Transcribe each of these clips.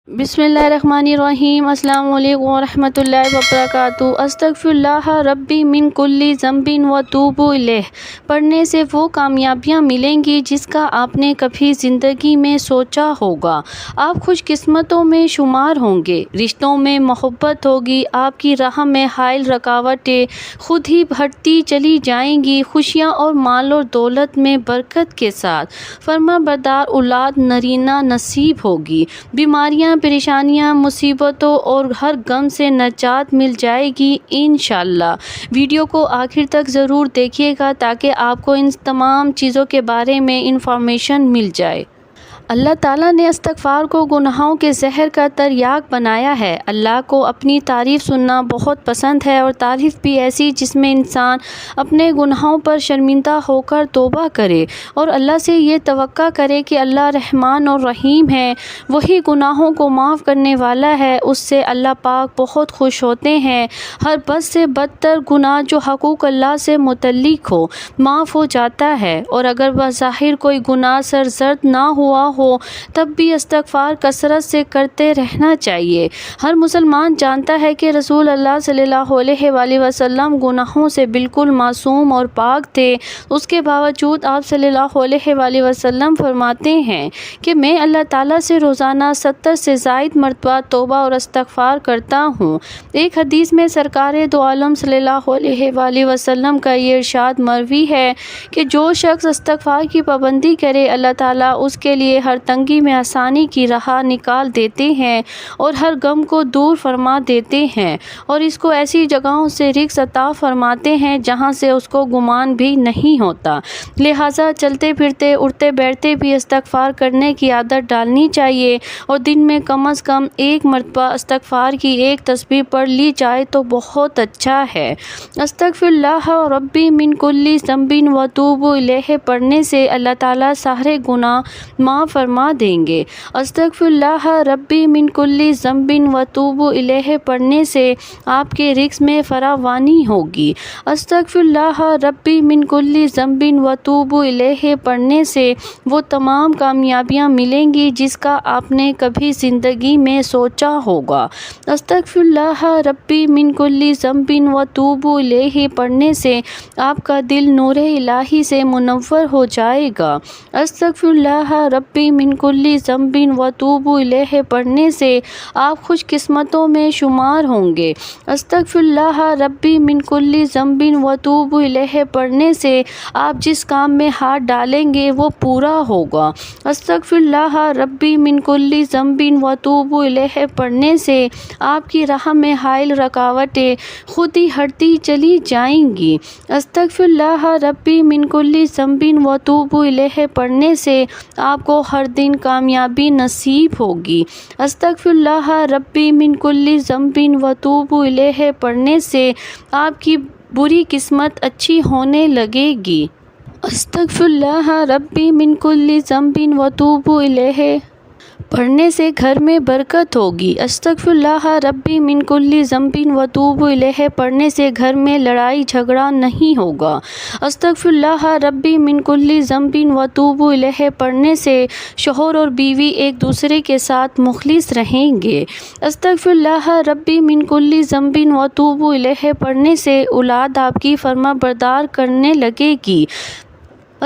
بسم اللہ الرحمن الرحیم۔ السلام علیکم ورحمۃ اللہ وبرکاتہ۔ استغفر اللہ ربی من کل ذنب واتوب الیہ پڑھنے سے وہ کامیابیاں ملیں گی جس کا آپ نے کبھی زندگی میں سوچا ہوگا۔ آپ خوش قسمتوں میں شمار ہوں گے، رشتوں میں محبت ہوگی، آپ کی راہ میں حائل رکاوٹیں خود ہی ہٹتی چلی جائیں گی، خوشیاں اور مال اور دولت میں برکت کے ساتھ فرما بردار اولاد نرینہ نصیب ہوگی، بیماریاں پریشانیاں مصیبتوں اور ہر غم سے نجات مل جائے گی انشاءاللہ۔ ویڈیو کو آخر تک ضرور دیکھیے گا تاکہ آپ کو ان تمام چیزوں کے بارے میں انفارمیشن مل جائے۔ اللہ تعالیٰ نے استغفار کو گناہوں کے زہر کا تریاق بنایا ہے۔ اللہ کو اپنی تعریف سننا بہت پسند ہے، اور تعریف بھی ایسی جس میں انسان اپنے گناہوں پر شرمندہ ہو کر توبہ کرے اور اللہ سے یہ توقع کرے کہ اللہ رحمان اور رحیم ہے، وہی گناہوں کو معاف کرنے والا ہے، اس سے اللہ پاک بہت خوش ہوتے ہیں۔ ہر بد سے بدتر گناہ جو حقوق اللہ سے متعلق ہو معاف ہو جاتا ہے، اور اگر بظاہر کوئی گناہ سرزد نہ ہوا ہو تب بھی استغفار کثرت سے کرتے رہنا چاہیے۔ ہر مسلمان جانتا ہے کہ رسول اللہ صلی اللہ علیہ وآلہ وسلم گناہوں سے بالکل معصوم اور پاک تھے، اس کے باوجود آپ صلی اللہ علیہ وآلہ وسلم فرماتے ہیں کہ میں اللہ تعالیٰ سے روزانہ 70 سے زائد مرتبہ توبہ اور استغفار کرتا ہوں۔ ایک حدیث میں سرکار دو عالم صلی اللہ علیہ وآلہ وسلم کا یہ ارشاد مروی ہے کہ جو شخص استغفار کی پابندی کرے، اللہ تعالیٰ اس کے لیے ہر تنگی میں آسانی کی راہ نکال دیتے ہیں اور ہر غم کو دور فرما دیتے ہیں، اور اس کو ایسی جگہوں سے رزق عطا فرماتے ہیں جہاں سے اس کو گمان بھی نہیں ہوتا۔ لہٰذا چلتے پھرتے اٹھتے بیٹھتے بھی استغفار کرنے کی عادت ڈالنی چاہیے، اور دن میں کم از کم ایک مرتبہ استغفار کی ایک تسبیح پڑھ لی جائے تو بہت اچھا ہے۔ استغفر اللہ ربی من کل ذنب واتوب الیہ پڑھنے سے اللہ تعالیٰ سارے گناہ معاف فرما دیں گے۔ استغفر اللہ ربی من کل ذنب واتوب الیہ پڑھنے سے آپ کے رزق میں فراوانی ہوگی۔ استغفر اللہ ربی من کل ذنب واتوب الیہ پڑھنے سے وہ تمام کامیابیاں ملیں گی جس کا آپ نے کبھی زندگی میں سوچا ہوگا۔ استغفر اللہ ربی من کل ذنب واتوب الیہ پڑھنے سے آپ کا دل نور الہی سے منور ہو جائے گا۔ استغفر اللہ ربی من کل ذنب واتوب الیہ پڑھنے سے آپ خوش قسمتوں میں شمار ہوں گے۔ استغفر اللہ ربی من کل ذنب واتوب الیہ پڑھنے سے آپ جس کام میں ہاتھ ڈالیں گے وہ پورا ہوگا۔ استغفر اللہ ربی من کل ذنب واتوب الیہ پڑھنے سے آپ کی راہ میں حائل رکاوٹیں خود ہی ہٹتی چلی جائیں گی۔ استغفر اللہ ربی من کل ذنب واتوب الیہ پڑھنے سے آپ کو ہر دن کامیابی نصیب ہوگی۔ استغفر اللہ ربی من کل ذنب واتوب الیہ پڑھنے سے آپ کی بری قسمت اچھی ہونے لگے گی۔ استغفر اللہ ربی من کل ذنب واتوب الیہ پڑھنے سے گھر میں برکت ہوگی۔ استغفر اللہ ربی من کل ذنب واتوب الیہ پڑھنے سے گھر میں لڑائی جھگڑا نہیں ہوگا۔ استغفر اللہ ربی من کل ذنب واتوب الیہ پڑھنے سے شوہر اور بیوی ایک دوسرے کے ساتھ مخلص رہیں گے۔ استغفر اللہ ربی من کل ذنب واتوب الیہ پڑھنے سے اولاد آپ کی فرما بردار کرنے لگے گی۔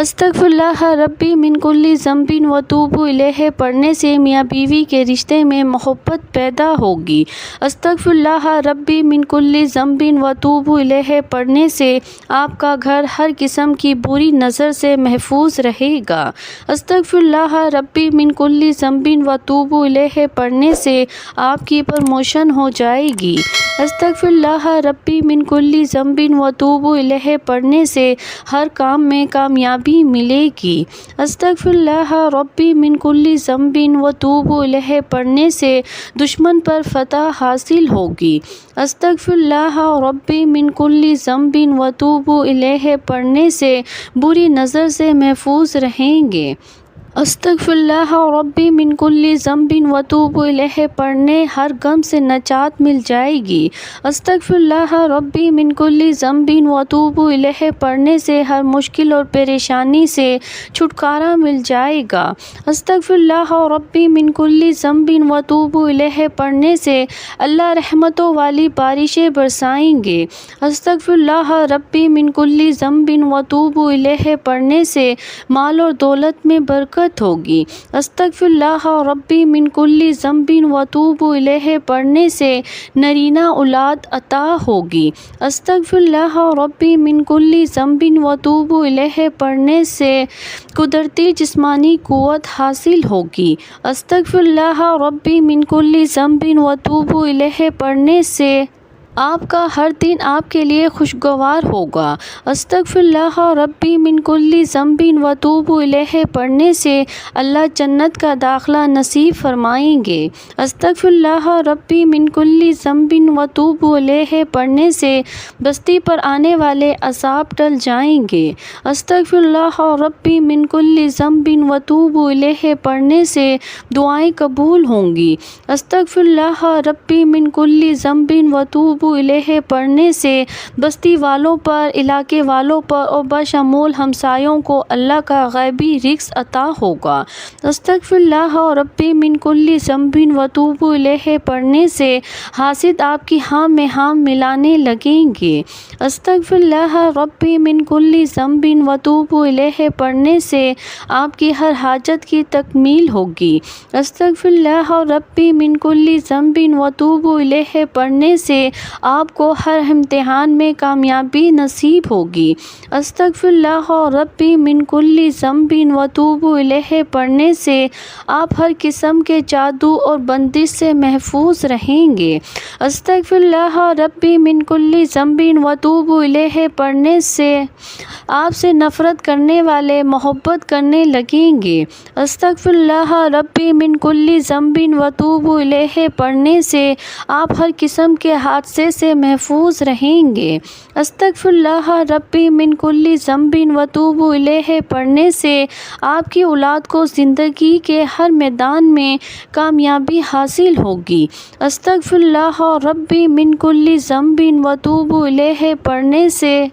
استغفر اللہ ربی من کل ذنب واتوب الیہ پڑھنے سے میاں بیوی کے رشتے میں محبت پیدا ہوگی۔ استغفر اللہ ربی من کل ذنب واتوب الیہ پڑھنے سے آپ کا گھر ہر قسم کی بری نظر سے محفوظ رہے گا۔ استغفر اللہ ربی من کل ذنب واتوب الیہ پڑھنے سے آپ کی پروموشن ہو جائے گی۔ استغفر اللہ ربی من کل ذنب واتوب الیہ پڑھنے سے ہر کام میں کامیابی ملے گی۔ استغفر اللہ ربی من کل ذنب واتوب الیہ پڑھنے سے دشمن پر فتح حاصل ہوگی۔ استغفر اللہ ربی من کل ذنب واتوب الیہ پڑھنے سے بری نظر سے محفوظ رہیں گے۔ استغفراللہ ربی من کل ذنب واتوب الیہ پڑھنے ہر غم سے نجات مل جائے گی۔ استغفراللہ ربی من کل ذنب واتوب الیہ پڑھنے سے ہر مشکل اور پریشانی سے چھٹکارا مل جائے گا۔ استغفراللہ ربی من کل ذنب واتوب الیہ پڑھنے سے اللہ رحمتوں والی بارشیں برسائیں گے۔ استغفراللہ ربی من کل ذنب واتوب الیہ پڑھنے سے مال اور دولت میں برکت ہوگی۔ استغفراللہ ربی من کل ذنب واتوب الیہ پڑھنے سے نرینہ اولاد عطا ہوگی۔ استغفراللہ ربی من کل ذنب واتوب الیہ پڑھنے سے قدرتی جسمانی قوت حاصل ہوگی۔ استغفراللہ ربی من کل ذنب واتوب الیہ پڑھنے سے آپ کا ہر دن آپ کے لیے خوشگوار ہوگا۔ استغفراللہ ربی من کل ذنب واتوب الیہ پڑھنے سے اللہ جنت کا داخلہ نصیب فرمائیں گے۔ استغفراللہ ربی من کل ذنب واتوب الیہ پڑھنے سے بستی پر آنے والے عذاب ٹل جائیں گے۔ استغفراللہ ربی من کل ذنب واتوب الیہ پڑھنے سے دعائیں قبول ہوں گی۔ استغفراللہ ربی من کل ذنب واتوب الیہ پڑھنے سے بستی والوں پر، علاقے والوں پر اور بشمول ہمسایوں کو اللہ کا غیبی رزق عطا ہوگا۔ استغفراللہ ربی من کل ذنب واتوب الیہ پڑھنے سے حاسد آپ کی ہاں میں ہاں ملانے لگیں گے۔ استغفراللہ ربی من کل ذنب واتوب الیہ پڑھنے سے آپ کی ہر حاجت کی تکمیل ہوگی۔ استغفراللہ ربی من کل ذنب واتوب الیہ پڑھنے سے آپ کو ہر امتحان میں کامیابی نصیب ہوگی۔ استغفراللہ ربی من کل ذنب واتوب الیہ پڑھنے سے آپ ہر قسم کے جادو اور بندش سے محفوظ رہیں گے۔ استغفراللہ ربی من کل ذنب واتوب الیہ پڑھنے سے آپ سے نفرت کرنے والے محبت کرنے لگیں گے۔ استغفراللہ ربی من کل ذنب واتوب الیہ پڑھنے سے آپ ہر قسم کے حادثے سے محفوظ رہیں گے۔ استغفراللہ ربی من کل ذنب واتوب الیہ پڑھنے سے آپ کی اولاد کو زندگی کے ہر میدان میں کامیابی حاصل ہوگی۔ استغفراللہ ربی من کل ذنب واتوب الیہ پڑھنے سے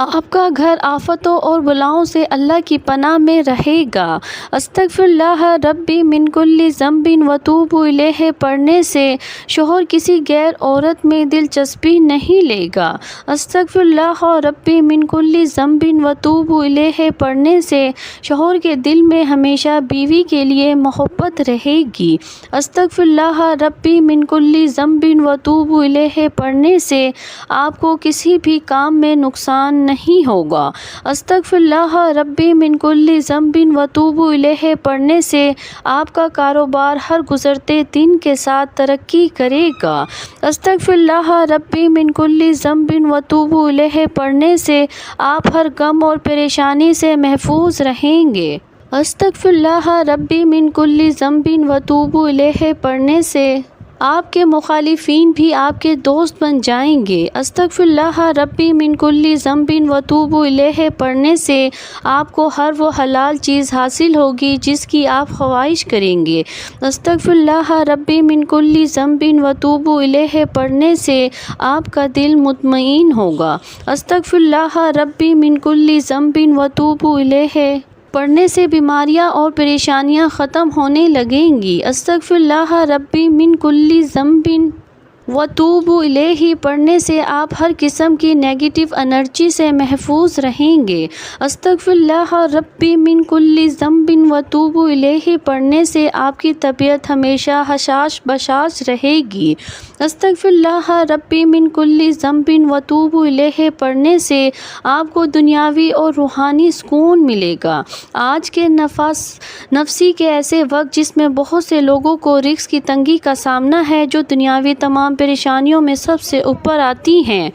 آپ کا گھر آفتوں اور بلاؤں سے اللہ کی پناہ میں رہے گا۔ استغفراللہ ربی من کل ذنب واتوب الیہ پڑھنے سے شوہر کسی غیر عورت میں دلچسپی نہیں لے گا۔ استغفراللہ ربی من کل ذنب واتوب الیہ پڑھنے سے شوہر کے دل میں ہمیشہ بیوی کے لیے محبت رہے گی۔ استغفراللہ ربی من کل ذنب واتوب الیہ پڑھنے سے آپ کو کسی بھی کام میں نقصان نہیں ہوگا۔ استغفراللہ ربی من کل ذنب واتوب الیہ پڑھنے سے آپ کا کاروبار ہر گزرتے دن کے ساتھ ترقی کرے گا۔ استغفراللہ ربی من کل ذنب واتوب الیہ پڑھنے سے آپ ہر غم اور پریشانی سے محفوظ رہیں گے۔ استغفراللہ ربی من کل ذنب واتوب الیہ پڑھنے سے آپ کے مخالفین بھی آپ کے دوست بن جائیں گے۔ استغفراللہ ربی من کل ذنب واتوب الیہ پڑھنے سے آپ کو ہر وہ حلال چیز حاصل ہوگی جس کی آپ خواہش کریں گے۔ استغفراللہ ربی من کل ذنب واتوب الیہ پڑھنے سے آپ کا دل مطمئن ہوگا۔ استغفراللہ ربی من کل ذنب واتوب الیہ پڑھنے سے بیماریاں اور پریشانیاں ختم ہونے لگیں گی۔ استغفراللہ ربی من کل ذنب واتوب الیہ پڑھنے سے آپ ہر قسم کی نیگیٹو انرجی سے محفوظ رہیں گے۔ استغفراللہ ربی من کل ذنب واتوب الیہ پڑھنے سے آپ کی طبیعت ہمیشہ حشاش بشاش رہے گی۔ استغفراللہ ربی من کل ذنب واتوب الیہ پڑھنے سے آپ کو دنیاوی اور روحانی سکون ملے گا۔ آج کے نفسی کے ایسے وقت جس میں بہت سے لوگوں کو رزق کی تنگی کا سامنا ہے، جو دنیاوی تمام پریشانیوں میں سب سے اوپر آتی ہیں،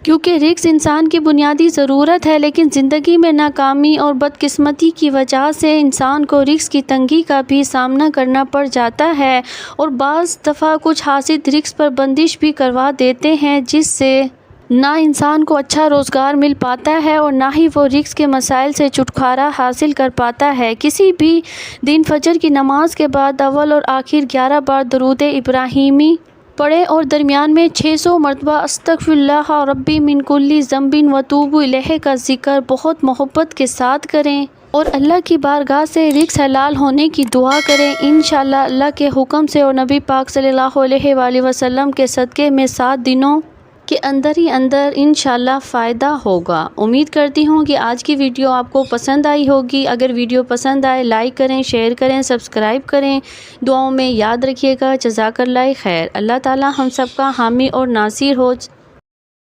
کیونکہ رزق انسان کی بنیادی ضرورت ہے، لیکن زندگی میں ناکامی اور بدقسمتی کی وجہ سے انسان کو رزق کی تنگی کا بھی سامنا کرنا پڑ جاتا ہے، اور بعض دفعہ کچھ حاسد رزق پر بندش بھی کروا دیتے ہیں، جس سے نہ انسان کو اچھا روزگار مل پاتا ہے اور نہ ہی وہ رزق کے مسائل سے چھٹکارا حاصل کر پاتا ہے۔ کسی بھی دن فجر کی نماز کے بعد اول اور آخر 11 بار درود ابراہیمی پڑھیں اور درمیان میں 600 مرتبہ استغفر اللہ ربی من کل ذنب واتوب الیہ کا ذکر بہت محبت کے ساتھ کریں اور اللہ کی بارگاہ سے رزق حلال ہونے کی دعا کریں۔ انشاءاللہ اللہ کے حکم سے اور نبی پاک صلی اللہ علیہ وآلہ وسلم کے صدقے میں 7 دنوں کے اندر ہی اندر انشاءاللہ فائدہ ہوگا۔ امید کرتی ہوں کہ آج کی ویڈیو آپ کو پسند آئی ہوگی۔ اگر ویڈیو پسند آئے لائک کریں، شیئر کریں، سبسکرائب کریں، دعاؤں میں یاد رکھیے گا۔ جزاک اللہ خیر۔ اللہ تعالی ہم سب کا حامی اور ناصر ہو۔